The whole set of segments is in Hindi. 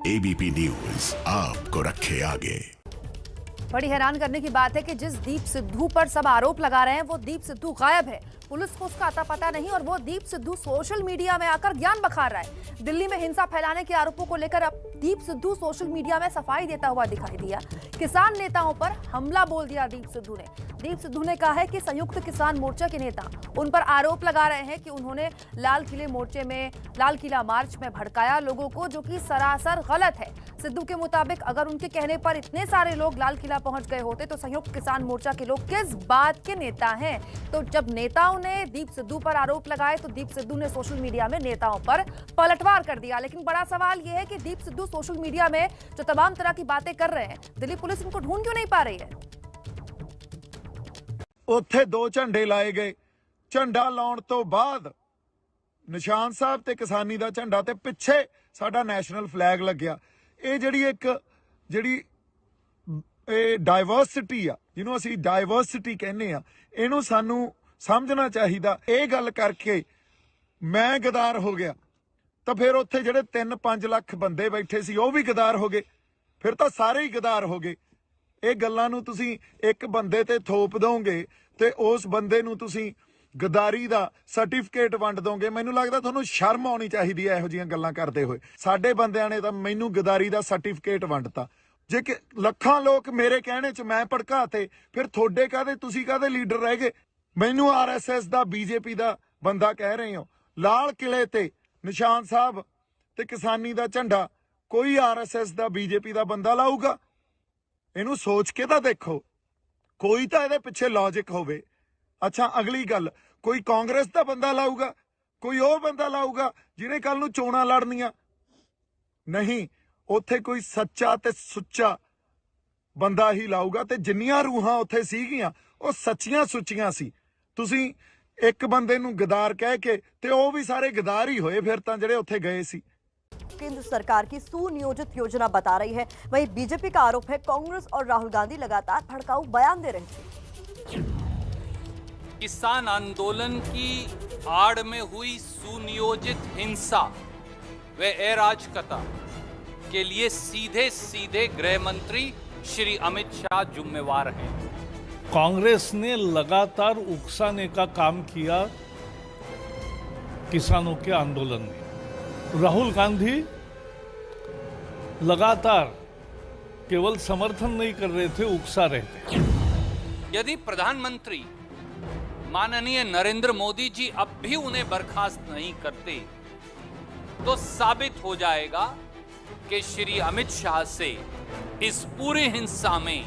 एबीपी न्यूज आपको रखे आगे। बड़ी हैरान करने की बात है कि जिस दीप सिद्धू पर सब आरोप लगा रहे हैं वो दीप सिद्धू गायब है। पुलिस को उसका अता पता नहीं और वो दीप सिद्धू सोशल मीडिया में आकर ज्ञान बखार रहा है। दिल्ली में हिंसा फैलाने के आरोपों को लेकर अब दीप सिद्धू सोशल मीडिया में सफाई देता हुआ दिखाई दिया। किसान नेताओं पर हमला बोल दिया दीप सिद्धू ने। दीप सिद्धू ने कहा है कि संयुक्त किसान मोर्चा के नेता उन पर आरोप लगा रहे हैं कि उन्होंने लाल किला मार्च में भड़काया लोगों को, जो कि सरासर गलत है। सिद्धू के मुताबिक अगर उनके कहने पर इतने सारे लोग लाल किला पहुंच गए होते तो संयुक्त किसान मोर्चा के लोग किस बात के नेता हैं। तो जब नेताओं ने दीप सिद्धू पर आरोप लगाए तो दीप सिद्धू ने सोशल मीडिया में नेताओं पर पलटवार कर दिया। लेकिन बड़ा सवाल यह है कि दीप सिद्धू सोशल मीडिया में जो तमाम तरह की बातें कर रहे हैं, दिल्ली पुलिस इनको ढूंढ क्यों नहीं पा रही है। ਉੱਥੇ ਦੋ ਝੰਡੇ ਲਾਏ ਗਏ। ਝੰਡਾ ਲਾਉਣ ਤੋਂ ਬਾਅਦ ਨਿਸ਼ਾਨ ਸਾਹਿਬ ਤੇ ਕਿਸਾਨੀ ਦਾ ਝੰਡਾ ਤੇ ਪਿੱਛੇ ਸਾਡਾ ਨੈਸ਼ਨਲ ਫਲੈਗ ਲੱਗਿਆ। ਇਹ ਜਿਹੜੀ ਡਾਈਵਰਸਿਟੀ ਆ, ਜਿਹਨੂੰ ਅਸੀਂ ਡਾਈਵਰਸਿਟੀ ਕਹਿੰਦੇ ਆ, ਇਹਨੂੰ ਸਾਨੂੰ ਸਮਝਣਾ ਚਾਹੀਦਾ। ਇਹ ਗੱਲ ਕਰਕੇ ਮੈਂ ਗਦਾਰ ਹੋ ਗਿਆ ਤਾਂ ਫਿਰ ਉੱਥੇ ਜਿਹੜੇ 3-5 ਲੱਖ ਬੰਦੇ ਬੈਠੇ ਸੀ ਉਹ ਵੀ ਗਦਾਰ ਹੋ ਗਏ। ਫਿਰ ਤਾਂ ਸਾਰੇ ਹੀ ਗਦਾਰ ਹੋ ਗਏ। ਇਹ ਗੱਲਾਂ ਨੂੰ ਤੁਸੀਂ ਇੱਕ ਬੰਦੇ ਤੇ ਥੋਪ ਦੋਗੇ ਤੇ ਉਸ ਬੰਦੇ ਨੂੰ ਤੁਸੀਂ ਗਦਾਰੀ ਦਾ ਸਰਟੀਫਿਕੇਟ ਵੰਡ ਦੋਗੇ। ਮੈਨੂੰ ਲੱਗਦਾ ਤੁਹਾਨੂੰ ਸ਼ਰਮ ਆਉਣੀ ਚਾਹੀਦੀ ਹੈ ਇਹੋ ਜਿਹੀਆਂ ਗੱਲਾਂ ਕਰਦੇ ਹੋਏ। ਸਾਡੇ ਬੰਦਿਆਂ ਨੇ ਤਾਂ ਮੈਨੂੰ ਗਦਾਰੀ ਦਾ ਸਰਟੀਫਿਕੇਟ ਵੰਡਤਾ। ਜੇ ਕਿ ਲੱਖਾਂ ਲੋਕ ਮੇਰੇ ਕਹਿਣੇ 'ਚ ਮੈਂ ਭੜਕਾਤੇ, ਫਿਰ ਤੁਹਾਡੇ ਕਾਹਦੇ, ਤੁਸੀਂ ਕਾਹਦੇ ਲੀਡਰ ਰਹਿ ਗਏ। ਮੈਨੂੰ ਆਰਐਸਐਸ ਦਾ ਬੀਜੇਪੀ ਦਾ ਬੰਦਾ ਕਹਿ ਰਹੇ ਹੋ। ਲਾਲ ਕਿਲੇ ਤੇ ਨਿਸ਼ਾਨ ਸਾਹਿਬ ਤੇ ਕਿਸਾਨੀ ਦਾ ਝੰਡਾ ਕੋਈ ਆਰਐਸਐਸ ਦਾ ਬੀਜੇਪੀ ਦਾ ਬੰਦਾ ਲਾਊਗਾ? ਇਹਨੂੰ ਸੋਚ ਕੇ ਤਾਂ ਦੇਖੋ, ਕੋਈ ਤਾਂ ਇਹਦੇ ਪਿੱਛੇ ਲੌਜਿਕ ਹੋਵੇ। ਅੱਛਾ, ਅਗਲੀ ਗੱਲ, ਕੋਈ ਕਾਂਗਰਸ ਦਾ ਬੰਦਾ ਲਾਊਗਾ, ਕੋਈ ਉਹ ਬੰਦਾ ਲਾਊਗਾ ਜਿਹਨੇ ਕੱਲ ਨੂੰ ਚੋਣਾਂ ਲੜਨੀਆਂ? ਨਹੀਂ, ਉੱਥੇ ਕੋਈ ਸੱਚਾ ਤੇ ਸੁੱਚਾ ਬੰਦਾ ਹੀ ਲਾਊਗਾ। ਤੇ ਜਿੰਨੀਆਂ ਰੂਹਾਂ ਉੱਥੇ ਸੀਗੀਆਂ ਉਹ ਸੱਚੀਆਂ ਸੁੱਚੀਆਂ ਸੀ। ਤੁਸੀਂ ਇੱਕ ਬੰਦੇ ਨੂੰ ਗਦਾਰ ਕਹਿ ਕੇ ਤੇ ਉਹ ਵੀ ਸਾਰੇ ਗਦਾਰ ਹੀ ਹੋਏ ਫਿਰ ਤਾਂ ਜਿਹੜੇ ਉੱਥੇ ਗਏ ਸੀ। केंद्र सरकार की सुनियोजित योजना बता रही है। वहीं बीजेपी का आरोप है कांग्रेस और राहुल गांधी लगातार भड़काऊ बयान दे रहे थे। किसान आंदोलन की आड़ में हुई सुनियोजित हिंसा व अराजकता के लिए सीधे सीधे गृह मंत्री श्री अमित शाह जिम्मेवार हैं। कांग्रेस ने लगातार उकसाने का काम किया किसानों के आंदोलन में। राहुल गांधी लगातार केवल समर्थन नहीं कर रहे थे, उकसा रहे थे। यदि प्रधानमंत्री माननीय नरेंद्र मोदी जी अब भी उन्हें बर्खास्त नहीं करते तो साबित हो जाएगा कि श्री अमित शाह से इस पूरी हिंसा में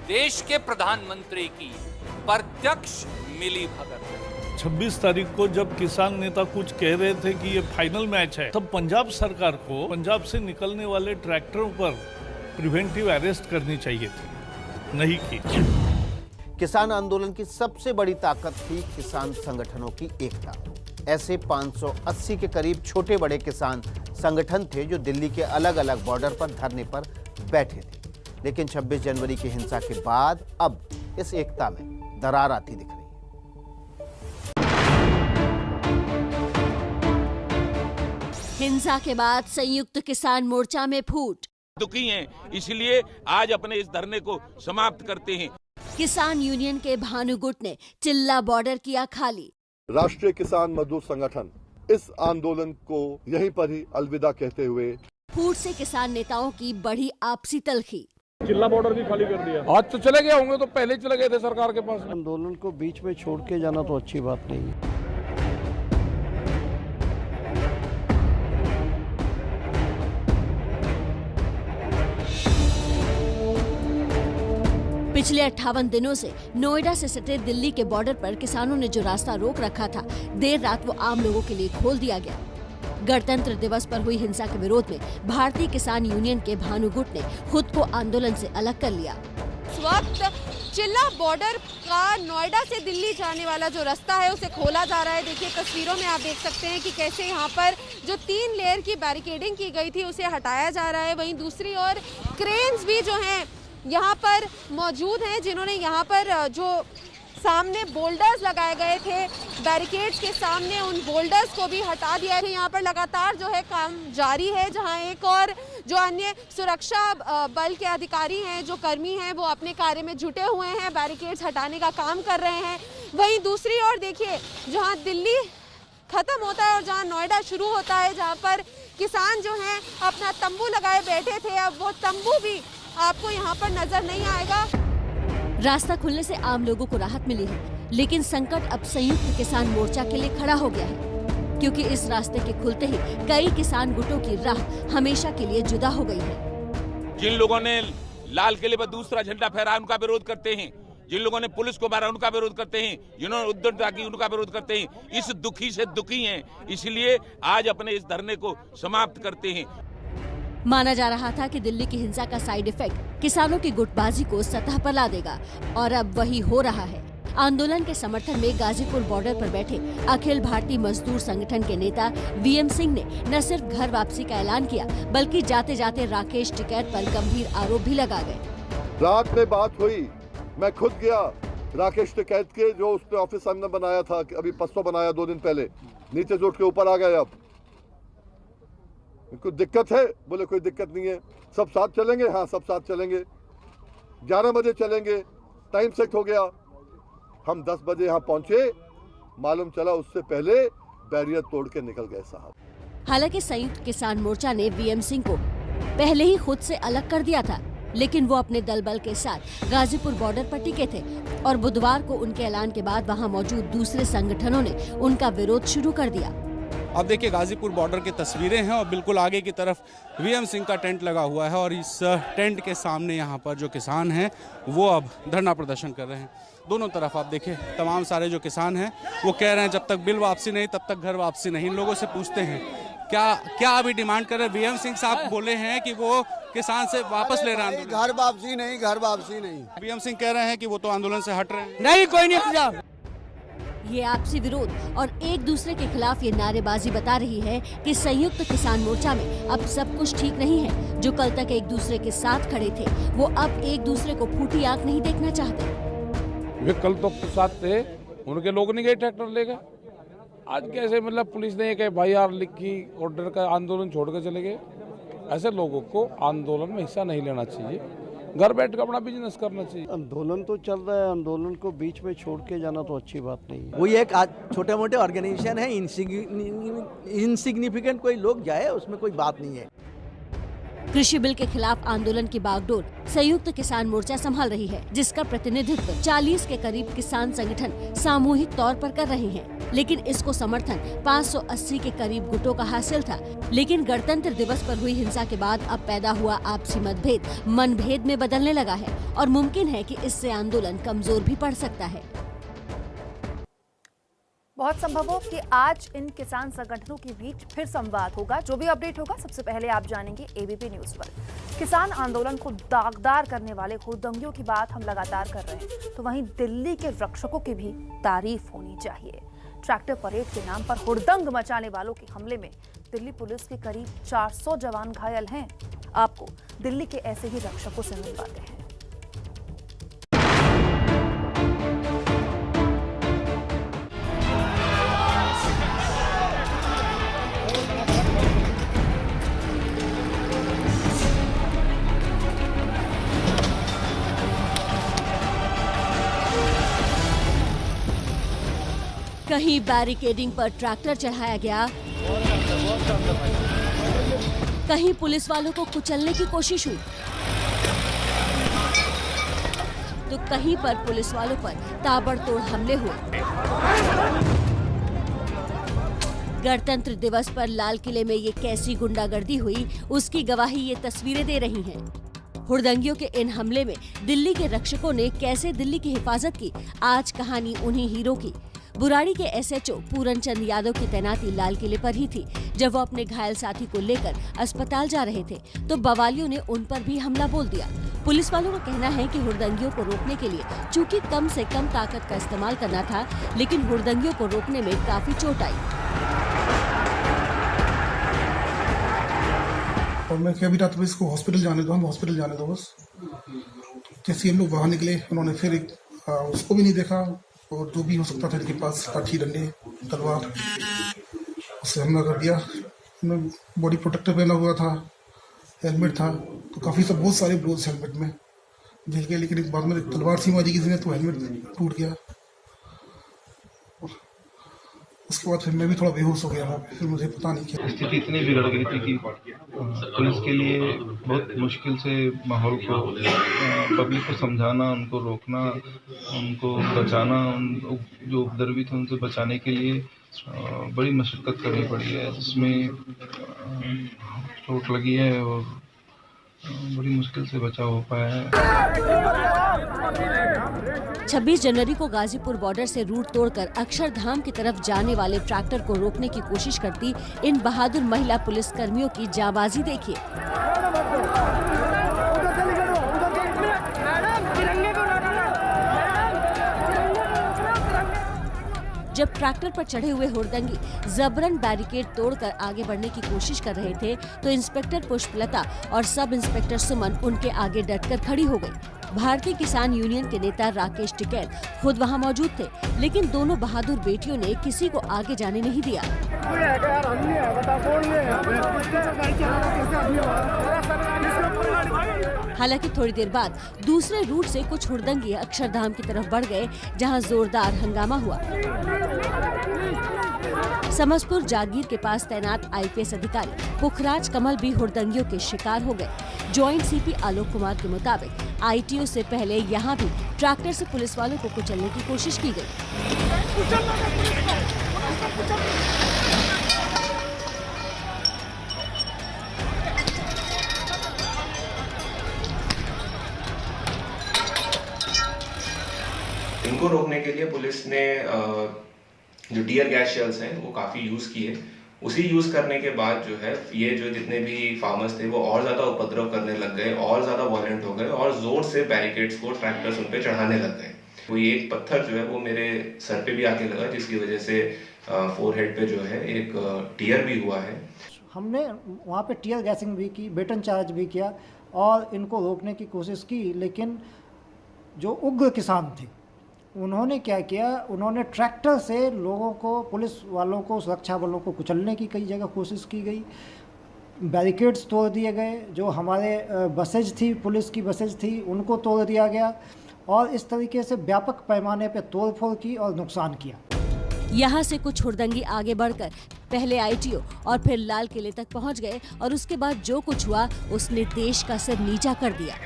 देश के प्रधानमंत्री की प्रत्यक्ष मिलीभगत है। 26 तारीख को जब किसान नेता कुछ कह रहे थे कि ये फाइनल मैच है, तब पंजाब सरकार को पंजाब से निकलने वाले ट्रैक्टरों पर प्रिवेंटिव अरेस्ट करनी चाहिए थी, नहीं की। किसान आंदोलन की सबसे बड़ी ताकत थी किसान संगठनों की एकता। ऐसे 580 के करीब छोटे बड़े किसान संगठन थे जो दिल्ली के अलग अलग बॉर्डर पर धरने पर बैठे थे। लेकिन 26 जनवरी की हिंसा के बाद अब इस एकता में दरार आती दिख रही है। हिंसा के बाद संयुक्त किसान मोर्चा में फूट। दुखी हैं, इसलिए आज अपने इस धरने को समाप्त करते हैं। किसान यूनियन के भानु गुट ने चिल्ला बॉर्डर किया खाली। राष्ट्रीय किसान मजदूर संगठन इस आंदोलन को यहीं पर ही अलविदा कहते हुए फूट से किसान नेताओं की बढ़ी आपसी तलखी। चिल्ला बॉर्डर भी खाली कर दिया। आज तो चले गए होंगे, तो पहले चले गए थे सरकार के पास। आंदोलन को बीच में छोड़ के जाना तो अच्छी बात नहीं है। पिछले 58 दिनों से नोएडा से सटे दिल्ली के बॉर्डर पर किसानों ने जो रास्ता रोक रखा था, देर रात वो आम लोगों के लिए खोल दिया गया। गणतंत्र दिवस पर हुई हिंसा के विरोध में भारतीय किसान यूनियन के भानु गुट ने खुद को आंदोलन से अलग कर लिया। इस वक्त चिल्ला बॉर्डर का नोएडा से दिल्ली जाने वाला जो रास्ता है उसे खोला जा रहा है। देखिए तस्वीरों में आप देख सकते हैं कि कैसे यहाँ पर जो 3 लेयर की बैरिकेडिंग की गई थी उसे हटाया जा रहा है। वहीं दूसरी ओर क्रेन्स भी जो हैं यहाँ पर मौजूद हैं, जिन्होंने यहाँ पर जो सामने बोल्डर्स लगाए गए थे बैरिकेड्स के सामने, उन बोल्डर्स को भी हटा दिया है। यहाँ पर लगातार जो है काम जारी है, जहाँ एक और जो अन्य सुरक्षा बल के अधिकारी हैं, जो कर्मी हैं, वो अपने कार्य में जुटे हुए हैं, बैरिकेड्स हटाने का काम कर रहे हैं। वहीं दूसरी ओर देखिए, जहां दिल्ली खत्म होता है और जहां नोएडा शुरू होता है, जहां पर किसान जो हैं अपना तंबू लगाए बैठे थे, अब वो तंबू भी आपको यहां पर नजर नहीं आएगा। रास्ता खुलने से आम लोगों को राहत मिली है, लेकिन संकट अब संयुक्त किसान मोर्चा के लिए खड़ा हो गया है, क्योंकि इस रास्ते के खुलते ही कई किसान गुटों की राह हमेशा के लिए जुदा हो गई है। जिन लोगों ने लाल किले पर दूसरा झंडा फहराया उनका विरोध करते हैं, जिन लोगों ने पुलिस को मारा उनका विरोध करते हैं, जिन्होंने उद्यमता की उनका विरोध करते हैं। इस दुखी से दुखी हैं, इसलिए आज अपने इस धरने को समाप्त करते हैं। माना जा रहा था कि दिल्ली की हिंसा का साइड इफेक्ट किसानों की गुटबाजी को सतह पर ला देगा, और अब वही हो रहा है। आंदोलन के समर्थन में गाजीपुर बॉर्डर पर बैठे अखिल भारतीय मजदूर संगठन के नेता वीएम सिंह ने न सिर्फ घर वापसी का ऐलान किया, बल्कि जाते जाते राकेश टिकैत पर गंभीर आरोप भी लगा गए। रात में बात हुई, मैं खुद गया राकेश टिकैत के जो उसने ऑफिस हमने बनाया था, अभी पस्तो बनाया 2 दिन पहले, नीचे से उठ के ऊपर आ गए। अब कोई दिक्कत है? बोले कोई दिक्कत नहीं है, सब साथ चलेंगे। हाँ, सब साथ चलेंगे, 11 बजे चलेंगे, टाइम सेट हो गया। हम 10 बजे यहाँ पहुंचे, मालूम चला उससे पहले बैरियर तोड़ के निकल गए साहब। हालांकि संयुक्त किसान मोर्चा ने वीएम सिंह को पहले ही खुद से अलग कर दिया था, लेकिन वो अपने दल बल के साथ गाजीपुर बॉर्डर पर टिके थे, और बुधवार को उनके ऐलान के बाद वहां मौजूद दूसरे संगठनों ने उनका विरोध शुरू कर दिया। अब देखिए गाजीपुर बॉर्डर की तस्वीरें हैं और बिल्कुल आगे की तरफ वीएम सिंह का टेंट लगा हुआ है, और इस टेंट के सामने यहाँ पर जो किसान हैं वो अब धरना प्रदर्शन कर रहे हैं। दोनों तरफ आप देखिए तमाम सारे जो किसान हैं वो कह रहे हैं जब तक बिल वापसी नहीं तब तक घर वापसी नहीं। इन लोगों से पूछते हैं क्या अभी डिमांड कर रहे हैं। वीएम सिंह साहब बोले हैं कि वो किसान से वापस ले रहे हैं, घर वापसी नहीं, घर वापसी नहीं। वीएम सिंह कह रहे हैं कि वो तो आंदोलन से हट रहे हैं। नहीं, कोई नहीं। ये आपसी विरोध और एक दूसरे के खिलाफ ये नारेबाजी बता रही है कि संयुक्त किसान मोर्चा में अब सब कुछ ठीक नहीं है। जो कल तक एक दूसरे के साथ खड़े थे, वो अब एक दूसरे को फूटी आंख नहीं देखना चाहते। वे कल तो साथ थे, उनके लोग नहीं गए ट्रैक्टर लेकर। आज कैसे मतलब पुलिस ने कहे भाई यार लिखी ऑर्डर का आंदोलन छोड़ कर चले गए। ऐसे लोगों को आंदोलन में हिस्सा नहीं लेना चाहिए, घर बैठ कर अपना बिजनेस करना चाहिए। आंदोलन तो चल रहा है, आंदोलन को बीच में छोड़ के जाना तो अच्छी बात नहीं है। वही एक छोटे मोटे ऑर्गेनाइजेशन है, इनसिग्निफिकेंट कोई लोग जाए उसमें कोई बात नहीं है। कृषि बिल के खिलाफ आंदोलन की बागडोर संयुक्त किसान मोर्चा संभाल रही है, जिसका प्रतिनिधित्व 40 के करीब किसान संगठन सामूहिक तौर पर कर रहे हैं। लेकिन इसको समर्थन 580 के करीब गुटों का हासिल था। लेकिन गणतंत्र दिवस पर हुई हिंसा के बाद अब पैदा हुआ आपसी मतभेद मनभेद में बदलने लगा है, और मुमकिन है कि इससे आंदोलन कमजोर भी पड़ सकता है। बहुत संभव हो कि आज इन किसान संगठनों के बीच फिर संवाद होगा। जो भी अपडेट होगा सबसे पहले आप जानेंगे एबीपी न्यूज पर। किसान आंदोलन को दागदार करने वाले हुड़दंगियों की बात हम लगातार कर रहे हैं, तो वहीं दिल्ली के रक्षकों की भी तारीफ होनी चाहिए। ट्रैक्टर परेड के नाम पर हुड़दंग मचाने वालों के हमले में दिल्ली पुलिस के करीब 400 जवान घायल हैं। आपको दिल्ली के ऐसे ही रक्षकों से मिलवाते हैं। कहीं बैरिकेडिंग पर ट्रैक्टर चढ़ाया गया, कहीं पुलिस वालों को कुचलने की कोशिश हुई, तो कहीं पर पुलिस वालों पर ताबड़तोड़ हमले हुए। गणतंत्र दिवस पर लाल किले में ये कैसी गुंडागर्दी हुई, उसकी गवाही ये तस्वीरें दे रही हैं। हुड़दंगियों के इन हमले में दिल्ली के रक्षकों ने कैसे दिल्ली की हिफाजत की, आज कहानी उन्हीं हीरो की। बुराड़ी के एसएचओ पूरनचंद यादव की तैनाती लाल किले पर ही थी। जब वो अपने घायल साथी को लेकर अस्पताल जा रहे थे, तो बवालियों ने उन पर भी हमला बोल दिया। पुलिस वालों का कहना है कि हुड़दंगियों को रोकने के लिए चूंकि कम से कम ताकत का इस्तेमाल करना था, लेकिन हुड़दंगियों को रोकने में काफी चोट आई। और मैं कह भी रहा था इसको हॉस्पिटल जाने दो, हम हॉस्पिटल जाने दो बस। जैसे हम लोग बाहर निकले, उन्होंने फिर उसको भी नहीं देखा, और जो भी हो सकता था इनके पास लाठी डंडे तलवार, उससे हमला कर दिया। मैं बॉडी प्रोटेक्टर पहना हुआ था, हेलमेट था तो काफ़ी सब बहुत सारे ब्लोज हेलमेट में झेल के, लेकिन बाद में तलवार सी मारी किसी ने तो हेलमेट टूट गया। उसके बाद फिर मैं भी थोड़ा बेहोश हो गया था, फिर मुझे पता नहीं क्या स्थिति इतनी बिगड़ गई थी कि पुलिस के लिए बहुत मुश्किल से माहौल को, पब्लिक को समझाना, उनको रोकना, उनको बचाना, जो उपद्रवी थे उनसे बचाने के लिए बड़ी मशक्कत करनी पड़ी है, जिसमें चोट लगी है और बड़ी मुश्किल से बचाव हो पाया है। 26 जनवरी को गाजीपुर बॉर्डर से रूट तोड़कर अक्षरधाम की तरफ जाने वाले ट्रैक्टर को रोकने की कोशिश करती इन बहादुर महिला पुलिस कर्मियों की जाबाजी देखिए। जब ट्रैक्टर पर चढ़े हुए हुड़दंगी जबरन बैरिकेड तोड़कर आगे बढ़ने की कोशिश कर रहे थे तो इंस्पेक्टर पुष्पलता और सब इंस्पेक्टर सुमन उनके आगे डटकर खड़ी हो गई। भारतीय किसान यूनियन के नेता राकेश टिकैत खुद वहां मौजूद थे, लेकिन दोनों बहादुर बेटियों ने किसी को आगे जाने नहीं दिया। हालांकि थोड़ी देर बाद दूसरे रूट से कुछ हुड़दंगी अक्षरधाम की तरफ बढ़ गए, जहां जोरदार हंगामा हुआ। समसपुर जागीर के पास तैनात आईपीएस अधिकारी पुखराज कमल भी हुड़दंगियों के शिकार हो गए। जॉइंट सीपी आलोक कुमार के मुताबिक आईटीओ से पहले यहां भी ट्रैक्टर से पुलिस वालों को कुचलने की कोशिश की गई। इनको रोकने के लिए पुलिस ने जो टीयर गैस शेल्स हैं वो काफ़ी यूज़ किए। उसी यूज़ करने के बाद जो है ये जो जितने भी फार्मर्स थे वो और ज़्यादा उपद्रव करने लग गए, और ज़्यादा वायलेंट हो गए और ज़ोर से बैरिकेड्स को ट्रैक्टर्स उन पे चढ़ाने लग गए। कोई एक पत्थर जो है वो मेरे सर पे भी आके लगा, जिसकी वजह से फोरहेड पे जो है एक टीयर भी हुआ है। हमने वहाँ पे टीयर गैसिंग भी की, बेटन चार्ज भी किया और इनको रोकने की कोशिश की, लेकिन जो उग्र किसान थे उन्होंने क्या किया, उन्होंने ट्रैक्टर से लोगों को, पुलिस वालों को, सुरक्षा बलों को कुचलने की कई जगह कोशिश की गई। बैरिकेड्स तोड़ दिए गए, जो हमारे बसेज थी, पुलिस की बसेज थी, उनको तोड़ दिया गया और इस तरीके से व्यापक पैमाने पर तोड़फोड़ की और नुकसान किया। यहाँ से कुछ हुड़दंगी आगे बढ़कर पहले आईटीओ और फिर लाल किले तक पहुँच गए और उसके बाद जो कुछ हुआ उसने देश का सिर नीचा कर दिया।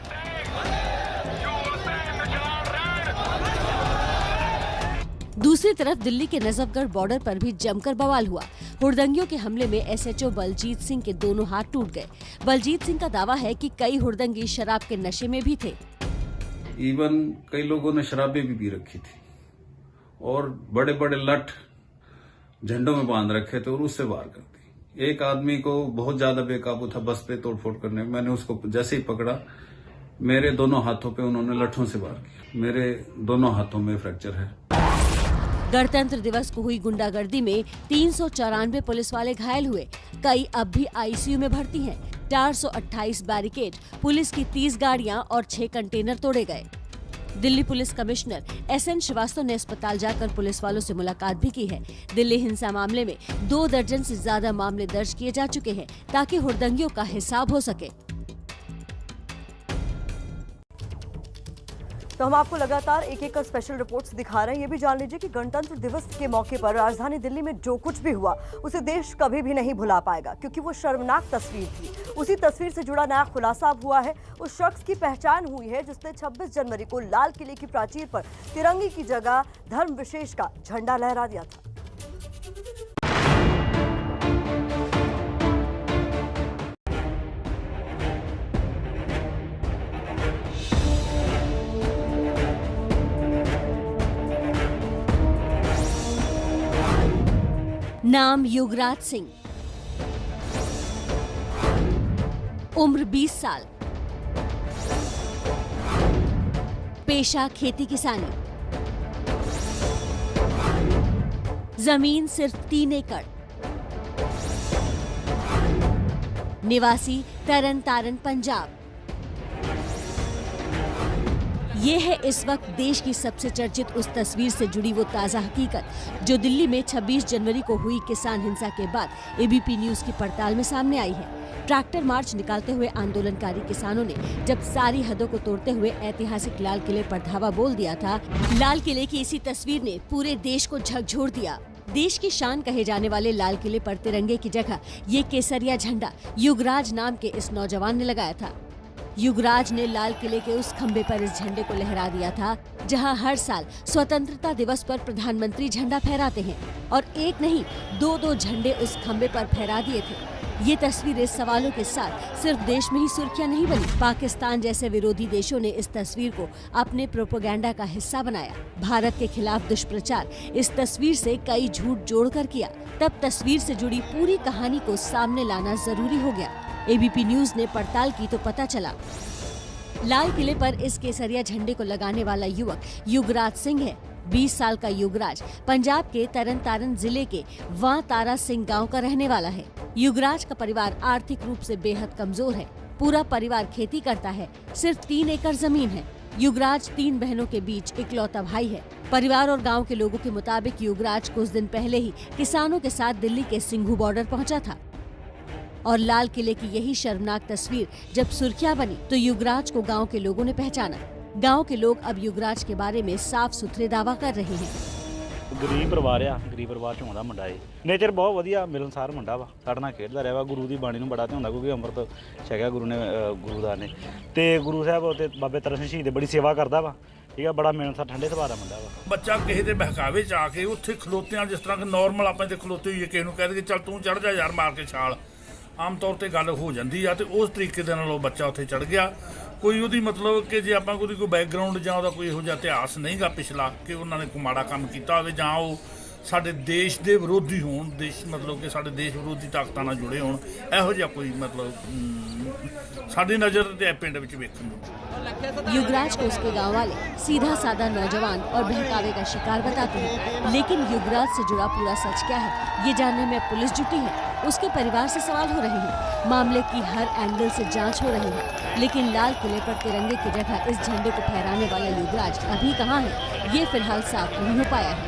दूसरी तरफ दिल्ली के नजफगढ़ बॉर्डर पर भी जमकर बवाल हुआ। हुड़दंगियों के हमले में एसएचओ बलजीत सिंह के दोनों हाथ टूट गए। बलजीत सिंह का दावा है कि कई हुड़दंगी शराब के नशे में भी थे। इवन कई लोगों ने शराबें भी पी रखी थी और बड़े बड़े लठ झंडों में बांध रखे थे और उससे वार कर दी। एक आदमी को बहुत ज्यादा बेकाबू था बस पे तोड़फोड़ करने में, मैंने उसको जैसे ही पकड़ा मेरे दोनों हाथों पे उन्होंने लठों से वार किया। मेरे दोनों हाथों में फ्रैक्चर है। गणतंत्र दिवस को हुई गुंडागर्दी में 394 पुलिस वाले घायल हुए। कई अब भी आईसीयू में भर्ती हैं। 428 बैरिकेड, पुलिस की 30 गाड़ियां और 6 कंटेनर तोड़े गए। Delhi police commissioner SN Srivastava ने अस्पताल जाकर पुलिस वालों से मुलाकात भी की है। दिल्ली हिंसा मामले में 2 दर्जन से ज्यादा मामले दर्ज किए जा चुके हैं ताकि हुड़दंगियों का हिसाब हो सके। तो हम आपको लगातार एक एक कर स्पेशल रिपोर्ट्स दिखा रहे हैं। ये भी जान लीजिए कि गणतंत्र दिवस के मौके पर राजधानी दिल्ली में जो कुछ भी हुआ उसे देश कभी भी नहीं भुला पाएगा, क्योंकि वो शर्मनाक तस्वीर थी। उसी तस्वीर से जुड़ा नया खुलासा अब हुआ है। उस शख्स की पहचान हुई है जिसने 26 जनवरी को लाल किले की प्राचीर पर तिरंगे की जगह धर्म विशेष का झंडा लहरा दिया था। नाम युगराज सिंह, उम्र 20 साल, पेशा खेती किसानी, जमीन सिर्फ 3 एकड़, निवासी तरन तारन पंजाब। ये है इस वक्त देश की सबसे चर्चित उस तस्वीर से जुड़ी वो ताज़ा हकीकत जो दिल्ली में 26 जनवरी को हुई किसान हिंसा के बाद एबीपी न्यूज की पड़ताल में सामने आई है। ट्रैक्टर मार्च निकालते हुए आंदोलनकारी किसानों ने जब सारी हदों को तोड़ते हुए ऐतिहासिक लाल किले पर धावा बोल दिया था, लाल किले की इसी तस्वीर ने पूरे देश को झकझोर दिया। देश की शान कहे जाने वाले लाल किले पर तिरंगे की जगह ये केसरिया झंडा युगराज नाम के इस नौजवान ने लगाया था। युगराज ने लाल किले के उस खंबे पर इस झंडे को लहरा दिया था जहां हर साल स्वतंत्रता दिवस पर प्रधानमंत्री झंडा फहराते हैं, और एक नहीं 2-2 झंडे उस खंबे पर फहरा दिए थे। ये तस्वीरें सवालों के साथ सिर्फ देश में ही सुर्खियां नहीं बनी, पाकिस्तान जैसे विरोधी देशों ने इस तस्वीर को अपने प्रोपेगेंडा का हिस्सा बनाया। भारत के खिलाफ दुष्प्रचार इस तस्वीर से कई झूठ जोड़कर किया। तब तस्वीर से जुड़ी पूरी कहानी को सामने लाना जरूरी हो गया। एबीपी न्यूज ने पड़ताल की तो पता चला लाल किले पर इस केसरिया झंडे को लगाने वाला युवक युगराज सिंह है। 20 साल का युगराज पंजाब के तरन तारण जिले के वां तारा सिंह गांव का रहने वाला है। युगराज का परिवार आर्थिक रूप से बेहद कमजोर है। पूरा परिवार खेती करता है। सिर्फ 3 एकड़ जमीन है। युगराज 3 बहनों के बीच इकलौता भाई है। परिवार और गांव के लोगों के मुताबिक युगराज कुछ दिन पहले ही किसानों के साथ दिल्ली के सिंघू बॉर्डर पहुंचा था, और लाल किले की यही शर्मनाक तस्वीर जब सुर्खियां बनी तो युगराज को गांव के लोगों ने पहचाना। गांव के लोग अब युगराज के बारे में साफ सुथरे दावा कर रहे हैं। गरीब परिवार आ, गरीब परिवार चों दा मुंडा है। नेचर बहुत वधिया मिलनसार मुंडा वा, साडे नाल खेडदा रहा वा। गुरु दी बाणी नूं बड़ा ध्यान, क्योंकि अमृत छकिया गुरुदास ने ते गुरु साहब ते बाबे तरन सिंह शहीद बड़ी सेवा करदा वा। ठीक है, बड़ा मिलनसार ठंडे सुभाਅ दा मुंडा वा। बच्चा किसी के बहकावे च आके उत्थे खलोते जिस तरह नॉर्मल आप खलोते हुए किसी कह दे चल तू चढ़ जा यार मार के छाल, आम तौर पर गल हो जाती है। तो उस तरीके दे नाल बच्चा उत्थे चढ़ गया। कोई ਉਹਦੀ मतलब कि जे आप कोई बैकग्राउंड ਜਾਂ ਉਹਦਾ ਕੋਈ ਇਹੋ ਜਿਹਾ ਇਤਿਹਾਸ ਨਹੀਂਗਾ ਪਿਛਲਾ ਕਿ ਉਹਨਾਂ ਨੇ ਕੋਈ ਮਾੜਾ ਕੰਮ ਕੀਤਾ ਹੋਵੇ ਜਾਂ ਉਹ ਸਾਡੇ ਦੇਸ਼ ਦੇ ਵਿਰੋਧੀ ਹੋਣ, ਦੇਸ਼ मतलब कि ਸਾਡੇ ਦੇਸ਼ ਵਿਰੋਧੀ ਤਾਕਤਾਂ ਨਾਲ ਜੁੜੇ ਹੋਣ, ਇਹੋ ਜਿਹਾ ਕੋਈ मतलब ਸਾਡੀ ਨਜ਼ਰ ਤੇ ਪਿੰਡ ਵਿੱਚ ਵੇਖਣ ਨੂੰ। युगराज को उसके गांव वाले सीधा साधा नौजवान और बहकावे का शिकार बताते हैं, लेकिन युगराज से जुड़ा पूरा सच क्या है ये जानने में पुलिस जुटी है। उसके परिवार से सवाल हो रहे हैं, मामले की हर एंगल से जांच हो रही है, लेकिन लाल किले पर तिरंगे की जगह इस झंडे को फहराने वाला युगराज अभी कहाँ है ये फिलहाल साफ नहीं हो पाया है।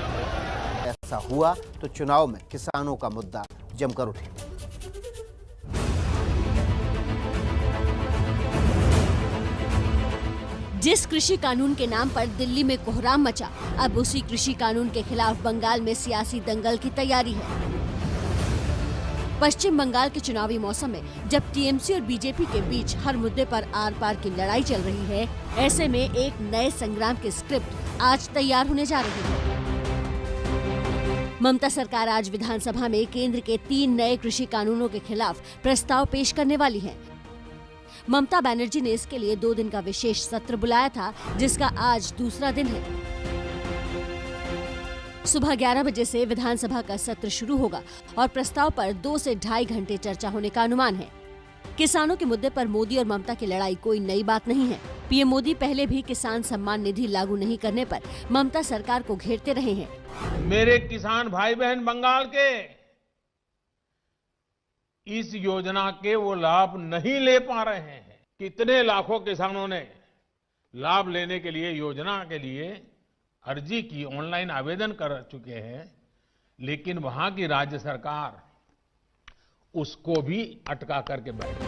ऐसा हुआ तो चुनाव में किसानों का मुद्दा जमकर उठेगा। जिस कृषि कानून के नाम पर दिल्ली में कोहराम मचा, अब उसी कृषि कानून के खिलाफ बंगाल में सियासी दंगल की तैयारी है। पश्चिम बंगाल के चुनावी मौसम में जब टीएमसी और बीजेपी के बीच हर मुद्दे पर आर पार की लड़ाई चल रही है, ऐसे में एक नए संग्राम की स्क्रिप्ट आज तैयार होने जा रही है। ममता सरकार आज विधानसभा में केंद्र के 3 नए कृषि कानूनों के खिलाफ प्रस्ताव पेश करने वाली है। ममता बनर्जी ने इसके लिए 2 दिन का विशेष सत्र बुलाया था, जिसका आज दूसरा दिन है। सुबह 11 बजे से विधानसभा का सत्र शुरू होगा और प्रस्ताव पर 2 से 2.5 घंटे चर्चा होने का अनुमान है। किसानों के मुद्दे पर मोदी और ममता की लड़ाई कोई नई बात नहीं है। पीएम मोदी पहले भी किसान सम्मान निधि लागू नहीं करने पर ममता सरकार को घेरते रहे हैं। मेरे किसान भाई बहन बंगाल के इस योजना के वो लाभ नहीं ले पा रहे हैं। कितने लाखों किसानों ने लाभ लेने के लिए योजना के लिए अर्जी की, ऑनलाइन आवेदन कर चुके हैं, लेकिन वहां की राज्य सरकार उसको भी अटका करके बैठी।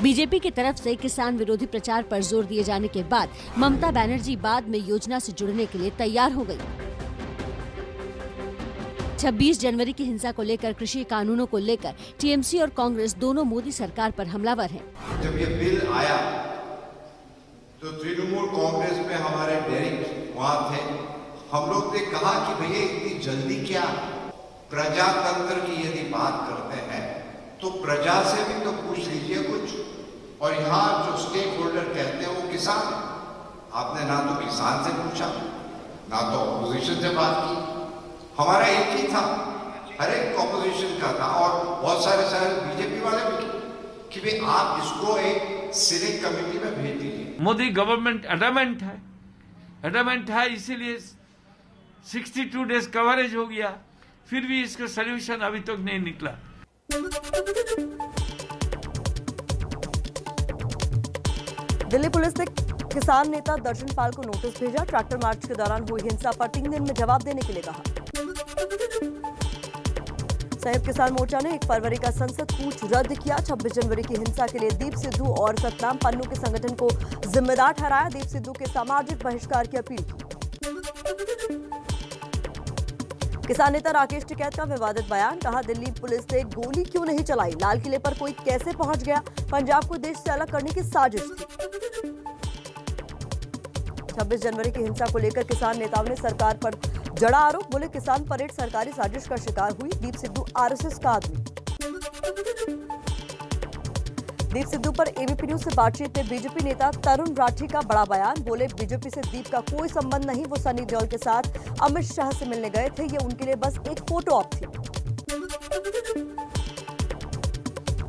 बीजेपी की तरफ से किसान विरोधी प्रचार पर जोर दिए जाने के बाद ममता बनर्जी बाद में योजना से जुड़ने के लिए तैयार हो गई। 26 जनवरी की हिंसा को लेकर कृषि कानूनों को लेकर टीएमसी और कांग्रेस दोनों मोदी सरकार पर हमलावर हैं। जब ये बिल आया तो तृणमूल कांग्रेस में हमारे डेरिक वहां थे। हम लोग ने कहा कि भैया इतनी जल्दी क्या, प्रजातंत्र की यदि बात करते हैं तो प्रजा से भी तो पूछ लीजिए कुछ। और यहाँ जो स्टेक होल्डर कहते हैं वो किसान, आपने ना तो किसान से पूछा ना तो ऑपोजिशन से बात की। हमारा एक ही था, हर एक ऑपोजिशन का था और बहुत सारे बीजेपी वाले भी कि भाई आप इसको एक सिलेक्ट कमेटी में भेज दीजिए। मोदी गवर्नमेंट एडमेंट है, इसीलिए 62 डेज कवरेज हो गया, फिर भी इसका सलूशन अभी तक नहीं निकला। दिल्ली पुलिस ने किसान नेता दर्शन पाल को नोटिस भेजा। ट्रैक्टर मार्च के दौरान हुई हिंसा पर 3 दिन में जवाब देने के लिए कहा। संयुक्त किसान मोर्चा ने 1 फरवरी का संसद कूच रद्द किया। 26 जनवरी की हिंसा के लिए दीप सिद्धू और सतनाम पन्नू के संगठन को जिम्मेदार ठहराया। दीप सिद्धू के सामाजिक बहिष्कार की अपील की। किसान नेता राकेश टिकैत का विवादित बयान, कहा दिल्ली पुलिस ने गोली क्यों नहीं चलाई, लाल किले पर कोई कैसे पहुंच गया, पंजाब को देश से अलग करने की साजिश थी। 26 जनवरी की हिंसा को लेकर किसान नेताओं ने सरकार पर जड़ा आरोप, बोले किसान परेड सरकारी साजिश का शिकार हुई। दीप सिद्धू आरएसएस का आदमी। दीप सिद्धू पर एबीपी न्यूज से बातचीत में बीजेपी नेता तरुण राठी का बड़ा बयान, बोले बीजेपी से दीप का कोई संबंध नहीं, वो सनी देओल के साथ अमित शाह से मिलने गए थे, ये उनके लिए बस एक फोटो ऑप थी।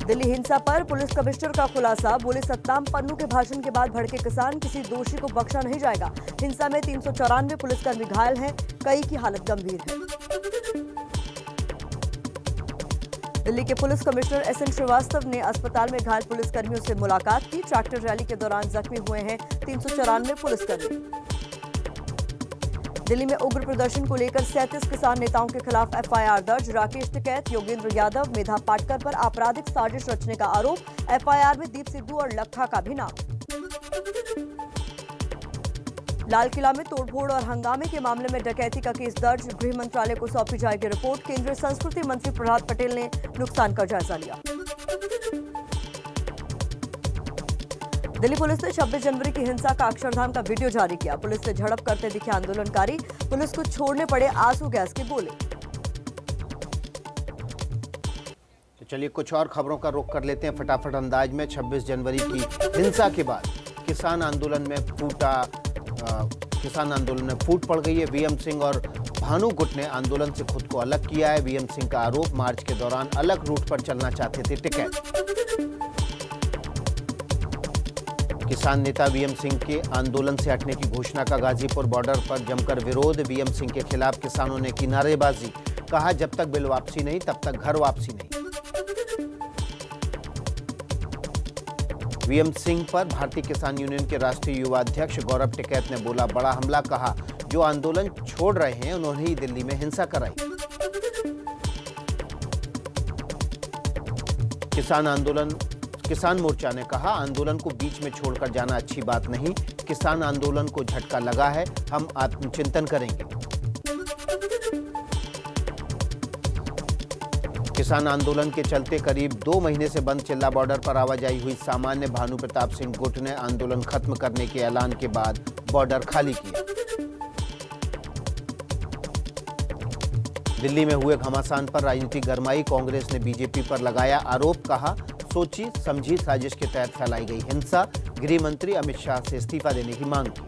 दिल्ली हिंसा पर पुलिस कमिश्नर का खुलासा, बोले सतनाम पन्नू के भाषण के बाद भड़के किसान, किसी दोषी को बख्शा नहीं जाएगा। हिंसा में 394 पुलिसकर्मी घायल हैं, कई की हालत गंभीर है। दिल्ली के पुलिस कमिश्नर एसएन श्रीवास्तव ने अस्पताल में घायल पुलिसकर्मियों से मुलाकात की। ट्रैक्टर रैली के दौरान जख्मी हुए हैं 394 पुलिसकर्मी। दिल्ली में उग्र प्रदर्शन को लेकर 37 किसान नेताओं के खिलाफ एफआईआर दर्ज। राकेश टिकैत, योगेंद्र यादव, मेधा पाटकर पर आपराधिक साजिश रचने का आरोप। एफआईआर में दीप सिद्धू और लखा का भी नाम। लाल किला में तोड़फोड़ और हंगामे के मामले में डकैती का केस दर्ज। गृह मंत्रालय को सौंपी जाएगी रिपोर्ट। केंद्रीय संस्कृति मंत्री प्रहलाद पटेल ने नुकसान का जायजा लिया। दिल्ली पुलिस ने 26 जनवरी की हिंसा का अक्षरधाम का वीडियो जारी किया। पुलिस से झड़प करते दिखे आंदोलनकारी, पुलिस को छोड़ने पड़े आंसू गैस के गोले। तो चलिए कुछ और खबरों का रुख कर लेते हैं फटाफट अंदाज में। 26 जनवरी की हिंसा के बाद किसान आंदोलन में फूट पड़ गई है। वीएम सिंह और भानु गुट ने आंदोलन से खुद को अलग किया है। वीएम सिंह का आरोप, मार्च के दौरान अलग रूट पर चलना चाहते थे टिकैत। किसान नेता वीएम सिंह के आंदोलन से हटने की घोषणा का गाजीपुर बॉर्डर पर जमकर विरोध। वीएम सिंह के खिलाफ किसानों ने की नारेबाजी, कहा जब तक बिल वापसी नहीं तब तक घर वापसी नहीं। वीएम सिंह पर भारतीय किसान यूनियन के राष्ट्रीय युवा अध्यक्ष गौरव टिकैत ने बोला बड़ा हमला, कहा जो आंदोलन छोड़ रहे हैं उन्होंने ही दिल्ली में हिंसा कराई। किसान मोर्चा ने कहा आंदोलन को बीच में छोड़कर जाना अच्छी बात नहीं। किसान आंदोलन को झटका लगा है, हम आत्मचिंतन करेंगे। किसान आंदोलन के चलते करीब 2 महीने से बंद चिल्ला बॉर्डर पर आवाजाही हुई सामान्य। भानु प्रताप सिंह गुट ने आंदोलन खत्म करने के ऐलान के बाद बॉर्डर खाली किया। दिल्ली में हुए घमासान पर राजनीति गरमाई। कांग्रेस ने बीजेपी पर लगाया आरोप, कहा सोची समझी साजिश के तहत फैलाई गई हिंसा। गृह मंत्री अमित शाह से इस्तीफा देने की मांग की।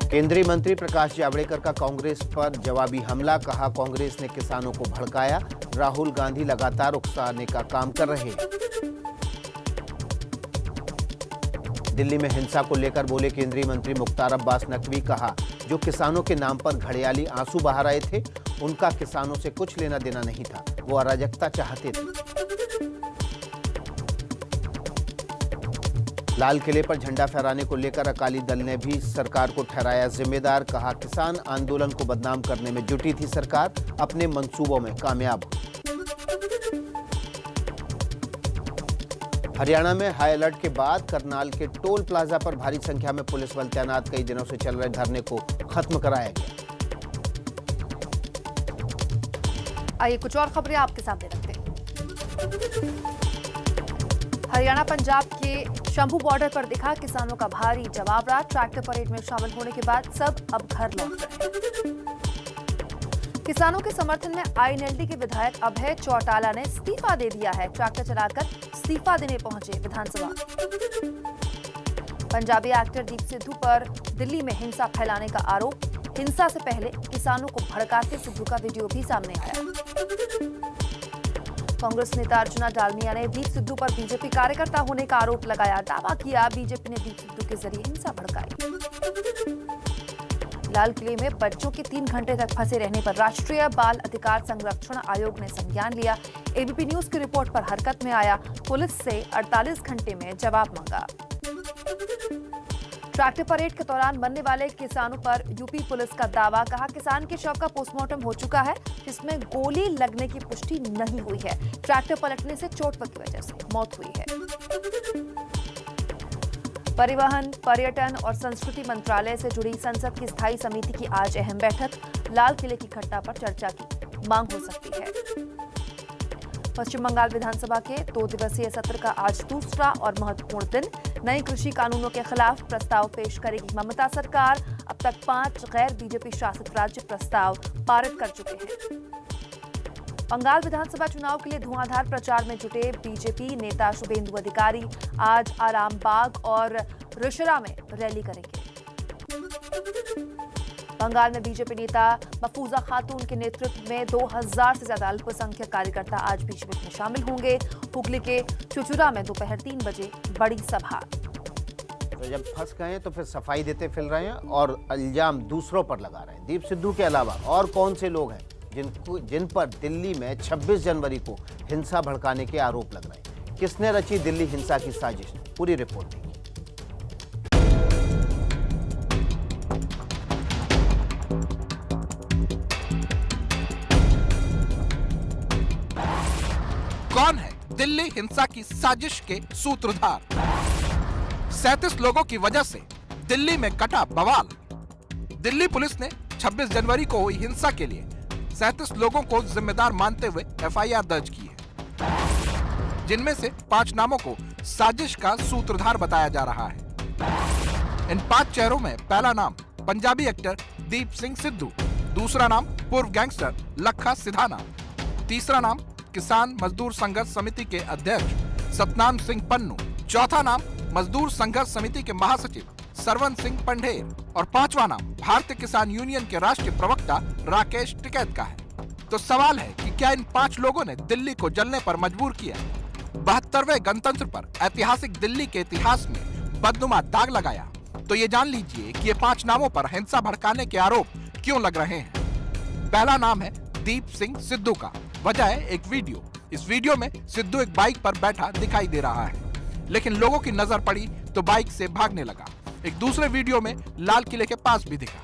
केंद्रीय मंत्री प्रकाश जावड़ेकर का कांग्रेस पर जवाबी हमला, कहा कांग्रेस ने किसानों को भड़काया। राहुल गांधी लगातार उकसाने का काम कर रहे हैं। दिल्ली में हिंसा को लेकर बोले केंद्रीय मंत्री मुख्तार अब्बास नकवी, कहा जो किसानों के नाम पर घड़ियाली आंसू बहा रहे थे उनका किसानों से कुछ लेना देना नहीं था, वो अराजकता चाहते थे। लाल किले पर झंडा फहराने को लेकर अकाली दल ने भी सरकार को ठहराया जिम्मेदार, कहा किसान आंदोलन को बदनाम करने में जुटी थी सरकार, अपने मंसूबों में कामयाब हुई। हरियाणा में हाई अलर्ट के बाद करनाल के टोल प्लाजा पर भारी संख्या में पुलिस बल तैनात। कई दिनों से चल रहे धरने को खत्म कराया गया। आइए कुछ और खबरें आपके सामने रखते हैं। हरियाणा पंजाब के शंभू बॉर्डर पर दिखा किसानों का भारी जवाबरा। ट्रैक्टर परेड में शामिल होने के बाद सब अब घर लौट रहे हैं। किसानों के समर्थन में आईएनएलडी के विधायक अभय चौटाला ने इस्तीफा दे दिया है। ट्रैक्टर चलाकर इस्तीफा देने पहुंचे विधानसभा। पंजाबी एक्टर दीप सिद्धू पर दिल्ली में हिंसा फैलाने का आरोप। हिंसा से पहले किसानों को भड़काते सिद्धू का वीडियो भी सामने आया। कांग्रेस नेता अर्जुना डालमिया ने दीप सिद्धू पर बीजेपी कार्यकर्ता होने का आरोप लगाया। दावा किया बीजेपी ने दीप सिद्धू के जरिए हिंसा भड़काई। लाल किले में बच्चों के 3 घंटे तक फंसे रहने पर राष्ट्रीय बाल अधिकार संरक्षण आयोग ने संज्ञान लिया। एबीपी न्यूज की रिपोर्ट पर हरकत में आया। पुलिस से 48 घंटे में जवाब मांगा। ट्रैक्टर परेड के दौरान मरने वाले किसानों पर यूपी पुलिस का दावा। कहा किसान के शव का पोस्टमार्टम हो चुका है, जिसमें गोली लगने की पुष्टि नहीं हुई है। ट्रैक्टर पलटने से चोट की वजह से मौत हुई है। परिवहन, पर्यटन और संस्कृति मंत्रालय से जुड़ी संसद की स्थायी समिति की आज अहम बैठक। लाल किले की घटना पर चर्चा की मांग हो सकती है। पश्चिम बंगाल विधानसभा के 2 दिवसीय सत्र का आज दूसरा और महत्वपूर्ण दिन। नए कृषि कानूनों के खिलाफ प्रस्ताव पेश करेगी ममता सरकार। अब तक 5 गैर बीजेपी शासित राज्य प्रस्ताव पारित कर चुके हैं। बंगाल विधानसभा चुनाव के लिए धुआंधार प्रचार में जुटे बीजेपी नेता शुभेंदु अधिकारी आज आरामबाग और रिशरा में रैली करेंगे। बंगाल में बीजेपी नेता मफूजा खातून के नेतृत्व में 2000 से ज्यादा अल्पसंख्यक कार्यकर्ता आज बीजेपी में शामिल होंगे। हुगली के चुचुरा में दोपहर 3 बजे बड़ी सभा। तो जब फंस गए हैं तो फिर सफाई देते फिर रहे हैं और इल्जाम दूसरों पर लगा रहे हैं। दीप सिद्धू के अलावा और कौन से लोग हैं जिन पर दिल्ली में 26 जनवरी को हिंसा भड़काने के आरोप लग रहे हैं? किसने रची दिल्ली हिंसा की साजिश? पूरी रिपोर्ट देखिए। कौन है दिल्ली हिंसा की साजिश के सूत्रधार? 37 लोगों की वजह से दिल्ली में कटा बवाल। दिल्ली पुलिस ने 26 जनवरी को हुई हिंसा के लिए 37 लोगों को जिम्मेदार मानते हुए एफआईआर दर्ज की है, जिनमें से 5 नामों को साजिश का सूत्रधार बताया जा रहा है। इन 5 चेहरों में पहला नाम पंजाबी एक्टर दीप सिंह सिद्धू, दूसरा नाम पूर्व गैंगस्टर लखा सिधाना, तीसरा नाम किसान मजदूर संघर्ष समिति के अध्यक्ष सतनाम सिंह पन्नू, चौथा नाम मजदूर संघर्ष समिति के महासचिव सरवन सिंह पंढेर और 5वां नाम भारतीय किसान यूनियन के राष्ट्रीय प्रवक्ता राकेश टिकैत का है। तो सवाल है कि क्या इन 5 लोगों ने दिल्ली को जलने पर मजबूर किया? 72वें गणतंत्र पर ऐतिहासिक दिल्ली के इतिहास में बदनुमा दाग लगाया? तो ये जान लीजिए कि ये 5 नामों पर हिंसा भड़काने के आरोप क्यों लग रहे हैं। पहला नाम है दीप सिंह सिद्धू का। वजह है एक वीडियो। इस वीडियो में सिद्धू एक बाइक पर बैठा दिखाई दे रहा है, लेकिन लोगों की नजर पड़ी तो बाइक से भागने लगा। एक दूसरे वीडियो में लाल किले के पास भी दिखा।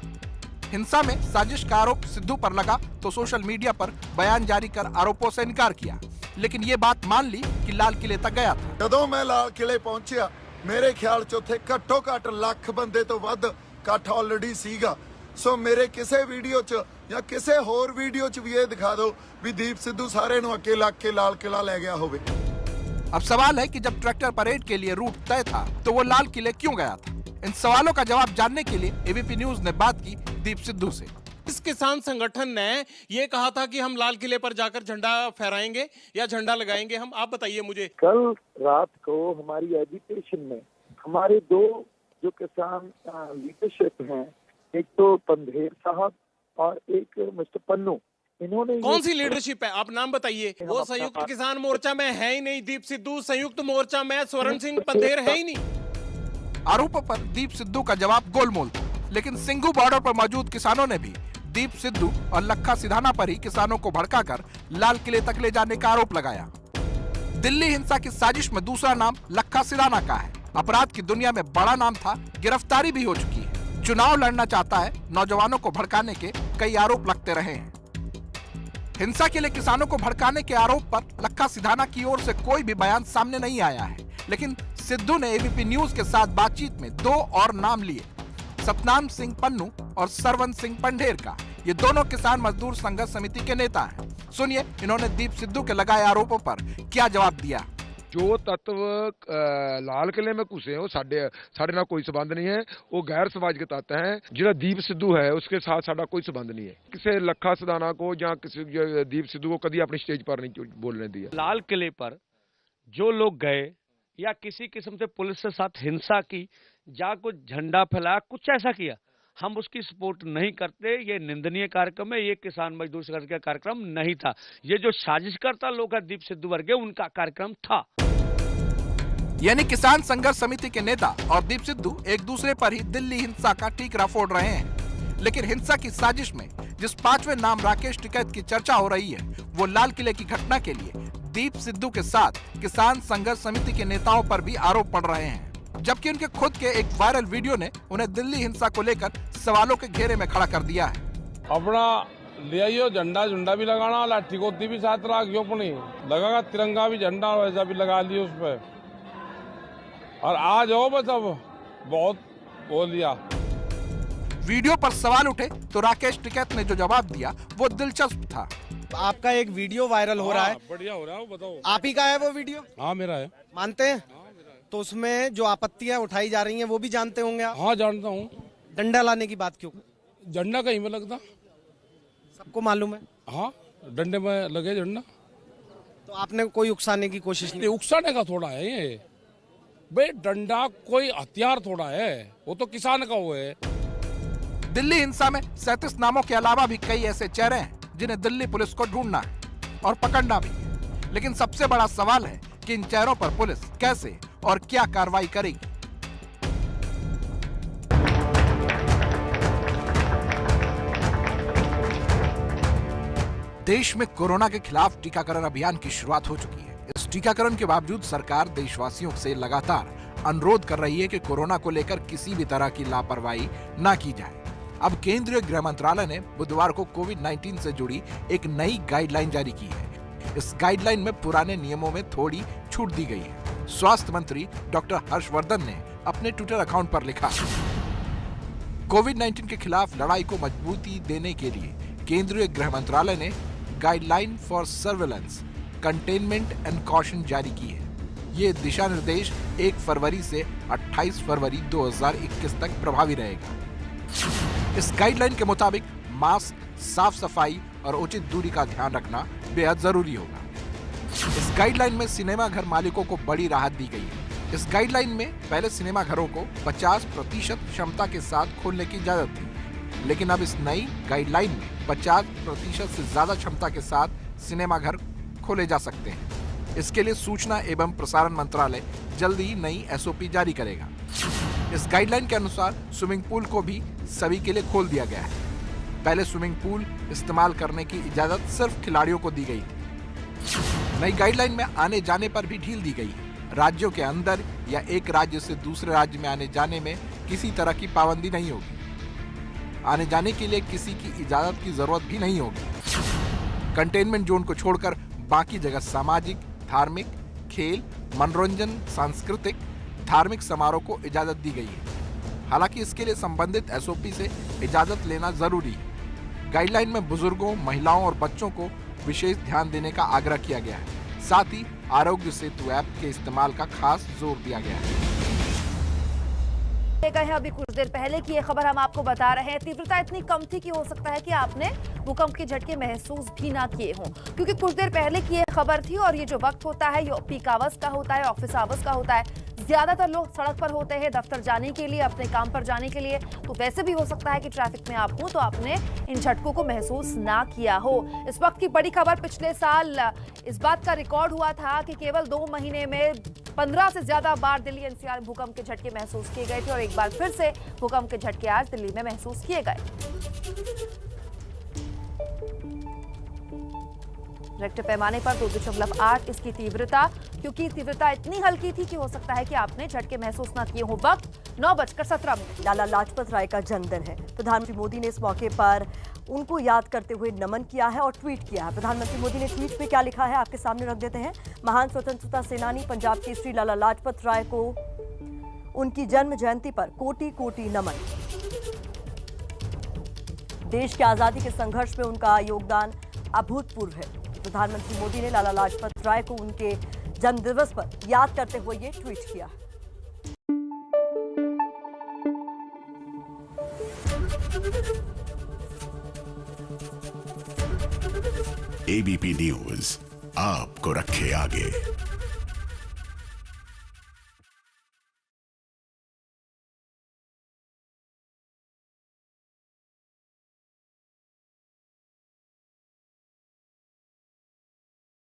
हिंसा में साजिश का आरोप सिद्धू पर लगा तो सोशल मीडिया पर बयान जारी कर आरोपों से इनकार किया, लेकिन ये बात मान ली कि लाल किले तक गया था। ਜਦੋਂ मैं लाल किले पहुंचा मेरे ख्याल च उत्थे घट्टो घੱਟ ਲੱਖ ਬੰਦੇ ਤੋਂ ਵੱਧ ਇਕੱਠ ਆਲਰੇਡੀ ਸੀਗਾ। ਸੋ ਮੇਰੇ ਕਿਸੇ ਵੀਡੀਓ 'ਚ ਜਾਂ ਕਿਸੇ ਹੋਰ ਵੀਡੀਓ 'ਚ ਵੀ ਇਹ ਦਿਖਾ ਦਿਓ ਵੀ ਦੀਪ ਸਿੱਧੂ ਸਾਰੇ ਨੂੰ ਅੱਗੇ ਲੱਗ ਕੇ ਲਾਲ किला ਲੈ ਗਿਆ ਹੋਵੇ। अब सवाल है कि जब ट्रैक्टर परेड के लिए रूट तय था तो वो लाल किले क्यों गया था? इन सवालों का जवाब जानने के लिए एबीपी न्यूज ने बात की दीप सिद्धू से। इस किसान संगठन ने ये कहा था कि हम लाल किले पर जाकर झंडा फहराएंगे या झंडा लगाएंगे, हम आप बताइए मुझे। कल रात को हमारी एजिटेशन में हमारे 2 जो किसान लीडरशिप हैं, एक तो पंधेर साहब और एक मिस्टर पन्नू, इन्होंने कौन सी लीडरशिप है आप नाम बताइए। वो संयुक्त किसान मोर्चा में है ही नहीं दीप सिद्धू, संयुक्त मोर्चा में स्वर्ण सिंह पंधेर है ही नहीं। आरोपों पर दीप सिद्धू का जवाब गोलमोल था, लेकिन सिंघू बॉर्डर पर मौजूद किसानों ने भी दीप सिद्धू और लखा सिधाना पर ही किसानों को भड़काकर लाल किले तक ले जाने का आरोप लगाया। दिल्ली हिंसा की साजिश में दूसरा नाम लखा सिधाना का है। अपराध की दुनिया में बड़ा नाम था, गिरफ्तारी भी हो चुकी है। चुनाव लड़ना चाहता है, नौजवानों को भड़काने के कई आरोप लगते रहे हैं। हिंसा के लिए किसानों को भड़काने के आरोप पर लखा सिधाना की ओर से कोई भी बयान सामने नहीं आया है, लेकिन सिद्धू ने एबीपी न्यूज के साथ बातचीत में 2 और नाम लिए, सतनाम सिंह पन्नू और सरवन सिंह पंढेर का। ये दोनों किसान मजदूर संघर्ष समिति के नेता हैं। सुनिए इन्होंने दीप सिद्धू के लगाए आरोपों पर क्या जवाब दिया। जो तत्व लाल किले में घुसे हो साढ़े ना कोई संबंध नहीं है, वो गैर समाजिक तत्व है। जो दीप सिद्धू है उसके साथ साड़ा कोई संबंध नहीं है। किसी लखा सिधाना को या किसी दीप सिद्धू को कभी अपनी स्टेज पर नहीं बोलने दिया। लाल किले पर जो लोग गए या किसी किस्म से पुलिस के साथ हिंसा की या कुछ झंडा फैलाया, कुछ ऐसा किया, हम उसकी सपोर्ट नहीं करते। ये निंदनीय कार्यक्रम है, ये किसान मजदूर संघर्ष का कार्यक्रम नहीं था। ये जो साजिशकर्ता लोग हैं दीप सिद्धू वर्गे, उनका कार्यक्रम था। यानी किसान संघर्ष समिति के नेता और दीप सिद्धू एक दूसरे पर ही दिल्ली हिंसा का ठीकरा फोड़ रहे हैं। लेकिन हिंसा की साजिश में जिस 5वें नाम राकेश टिकैत की चर्चा हो रही है, वो लाल किले की घटना के लिए दीप सिद्धू के साथ किसान संघर्ष समिति के नेताओं पर भी आरोप पड़ रहे हैं। जबकि उनके खुद के एक वायरल वीडियो ने उन्हें दिल्ली हिंसा को लेकर सवालों के घेरे में खड़ा कर दिया है। अपना ले आइयो झंडा झुंडा भी लगाना, लाठी गोती भी साथ रखियो, अपनी लगागा तिरंगा भी झंडा वैसा भी लगा लियो उस पर, और आ जाओ बस। अब बहुत बोल दिया। वीडियो पर सवाल उठे तो राकेश टिकैत ने जो जवाब दिया वो दिलचस्प था। आपका एक वीडियो वायरल हो रहा है, बढ़िया हो रहा है, बताओ। आप ही का है वो वीडियो? हाँ मेरा है। मानते हैं? तो उसमें जो आपत्तियां उठाई जा रही हैं वो भी जानते होंगे आप? हाँ जानता हूँ। डंडा लाने की बात क्यों? झंडा कहीं में लगता, सबको मालूम है। हाँ डंडे में लगे झंडा। तो आपने कोई उकसाने की कोशिश नहीं? उकसाने का थोड़ा है ये भाई, डंडा कोई हथियार थोड़ा है, वो तो किसान का वो है। दिल्ली हिंसा में 37 नामों के अलावा भी कई ऐसे चेहरे हैं जिन्हें दिल्ली पुलिस को ढूंढना है और पकड़ना भी है। लेकिन सबसे बड़ा सवाल है कि इन चेहरों पर पुलिस कैसे और क्या कार्रवाई करेगी। देश में कोरोना के खिलाफ टीकाकरण अभियान की शुरुआत हो चुकी है। इस टीकाकरण के बावजूद सरकार देशवासियों से लगातार अनुरोध कर रही है कि कोरोना को लेकर किसी भी तरह की लापरवाही न की जाए। अब केंद्रीय गृह मंत्रालय ने बुधवार को कोविड-19 से जुड़ी एक नई गाइडलाइन जारी की है। इस गाइडलाइन में पुराने नियमों में थोड़ी छूट दी गई है। स्वास्थ्य मंत्री डॉक्टर हर्षवर्धन ने अपने ट्विटर अकाउंट पर लिखा, कोविड-19 के खिलाफ लड़ाई को मजबूती देने के लिए केंद्रीय गृह मंत्रालय ने guideline for surveillance, containment and caution जारी की है। ये दिशा निर्देश 1 फरवरी से 28 फरवरी 2021 तक प्रभावी रहेगा। इस गाइडलाइन के मुताबिक मास्क, साफ सफाई और उचित दूरी का ध्यान रखना बेहद जरूरी होगा। इस गाइडलाइन में सिनेमा घर मालिकों को बड़ी राहत दी गई है। इस गाइडलाइन में पहले सिनेमा घरों को 50% क्षमता के साथ खोलने की इजाजत थी, लेकिन अब इस नई गाइडलाइन में 50% से ज्यादा क्षमता के साथ सिनेमा घर खोले जा सकते हैं। इसके लिए सूचना एवं प्रसारण मंत्रालय जल्दी ही नई SOP जारी करेगा। इस गाइडलाइन के अनुसार स्विमिंग पूल को भी सभी के लिए खोल दिया गया है। पहले स्विमिंग पूल इस्तेमाल करने की इजाजत सिर्फ खिलाड़ियों को दी गई थी। नई गाइडलाइन में आने जाने पर भी ढील दी गई है। राज्यों के अंदर या एक राज्य से दूसरे राज्य में आने जाने में किसी तरह की पाबंदी नहीं होगी। आने जाने के लिए किसी की इजाजत की जरूरत भी नहीं होगी। कंटेनमेंट जोन को छोड़कर बाकी जगह सामाजिक, धार्मिक, खेल, मनोरंजन, सांस्कृतिक, धार्मिक समारोह को इजाजत दी गई है। हालांकि इसके लिए संबंधित SOP से इजाजत लेना जरूरी है। गाइडलाइन में बुजुर्गों, महिलाओं और बच्चों को विशेष ध्यान देने का आग्रह किया गया है। साथ ही आरोग्य सेतु ऐप के इस्तेमाल का खास जोर दिया गया है। गए हैं अभी कुछ देर पहले की ये खबर हम आपको बता रहे हैं। तीव्रता इतनी कम थी कि हो सकता है कि आपने भूकंप के झटके महसूस भी ना किए हों, क्योंकि कुछ देर पहले की ये खबर थी। और ये जो वक्त होता है ये पीक आवर्स का होता है, ऑफिस आवर्स का होता है। ज्यादातर लोग सड़क पर होते हैं दफ्तर जाने के लिए, अपने काम पर जाने के लिए। तो वैसे भी हो सकता है कि ट्रैफिक में आप हो तो आपने इन झटकों को महसूस ना किया हो। इस वक्त की बड़ी खबर, पिछले साल इस बात का रिकॉर्ड हुआ था कि केवल 2 महीने में 15 से ज्यादा बार दिल्ली NCR में भूकंप के झटके महसूस किए गए थे। और एक बार फिर से भूकंप के झटके आज दिल्ली में महसूस किए गए। रिक्टर पैमाने पर 2.8 इसकी तीव्रता, क्योंकि तीव्रता इतनी हल्की थी कि हो सकता है कि आपने झटके महसूस ना किए हो। वक्त 9:17। लाला लाजपत राय का जन्मदिन है। प्रधानमंत्री मोदी ने इस मौके पर उनको याद करते हुए नमन किया है और ट्वीट किया है। प्रधानमंत्री मोदी ने ट्वीट में क्या लिखा है आपके सामने रख देते हैं। महान स्वतंत्रता सेनानी पंजाब केसरी लाला लाजपत राय को उनकी जन्म जयंती पर कोटि कोटि नमन। देश की आजादी के संघर्ष में उनका योगदान अभूतपूर्व है। प्रधानमंत्री मोदी ने लाला लाजपत राय को उनके जन्मदिवस पर याद करते हुए ये ट्वीट किया। ABP न्यूज आपको रखे आगे।